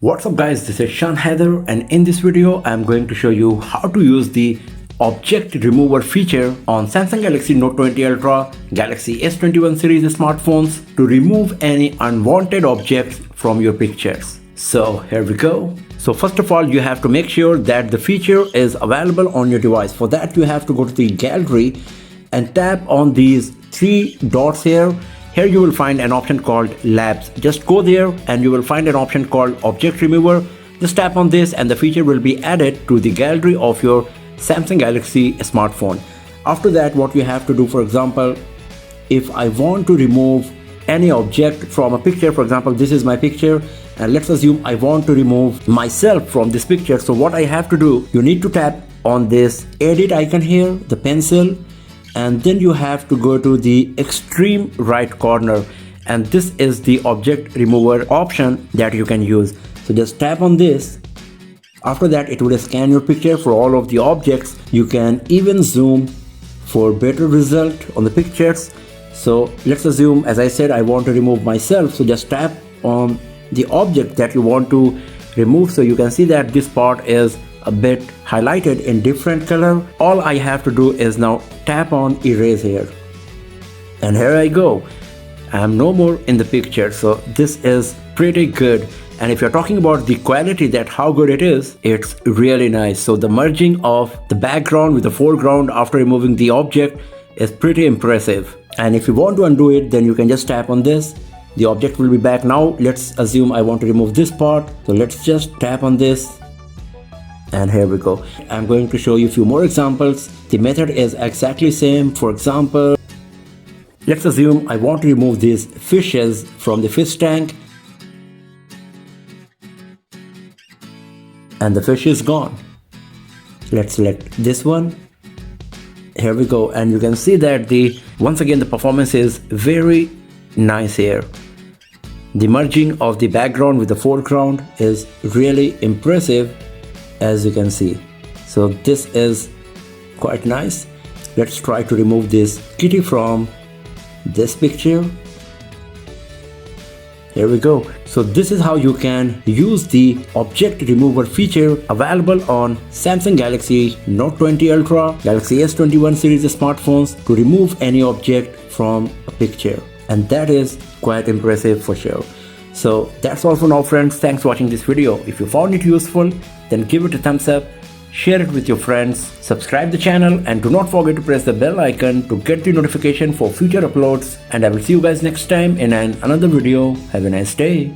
What's up guys, this is Shan Heather, and in this video I'm going to show you how to use the object remover feature on Samsung Galaxy Note 20 Ultra, Galaxy S21 series smartphones to remove any unwanted objects from your pictures. So here we go. So first of all, you have to make sure that the feature is available on your device. For that you have to go to the gallery and tap on these three dots here. Here you will find an option called Labs. Just go there and you will find an option called Object Remover. Just tap on this and the feature will be added to the gallery of your Samsung Galaxy smartphone. After that, what you have to do, for example, if I want to remove any object from a picture, for example, this is my picture, and let's assume I want to remove myself from this picture. So what I have to do, you need to tap on this edit icon here, the pencil, and then you have to go to the extreme right corner, and this is the object remover option that you can use. So just tap on this. After that, it will scan your picture for all of the objects. You can even zoom for better result on the pictures. So let's assume, as I said, I want to remove myself. So just tap on the object that you want to remove. So you can see that this part is a bit highlighted in different color. All I have to do is now tap on erase here, and here I go. I'm no more in the picture. So this is pretty good. And if you're talking about the quality, that how good it is, it's really nice. So the merging of the background with the foreground after removing the object is pretty impressive. And if you want to undo it, then you can just tap on this. The object will be back. Now let's assume I want to remove this part. So let's just tap on this. And here we go. I'm going to show you a few more examples. The method is exactly same. For example, let's assume I want to remove these fishes from the fish tank, and the fish is gone. Let's select this one. Here we go, and you can see that once again the performance is very nice here. The merging of the background with the foreground is really impressive, as you can see. So this is quite nice. Let's try to remove this kitty from this picture. Here we go. So this is how you can use the object remover feature available on Samsung Galaxy Note 20 Ultra, Galaxy S21 series smartphones to remove any object from a picture. And that is quite impressive for sure. So that's all for now, friends. Thanks for watching this video. If you found it useful, then give it a thumbs up, share it with your friends, subscribe the channel, and do not forget to press the bell icon to get the notification for future uploads. And I will see you guys next time in another video. Have a nice day.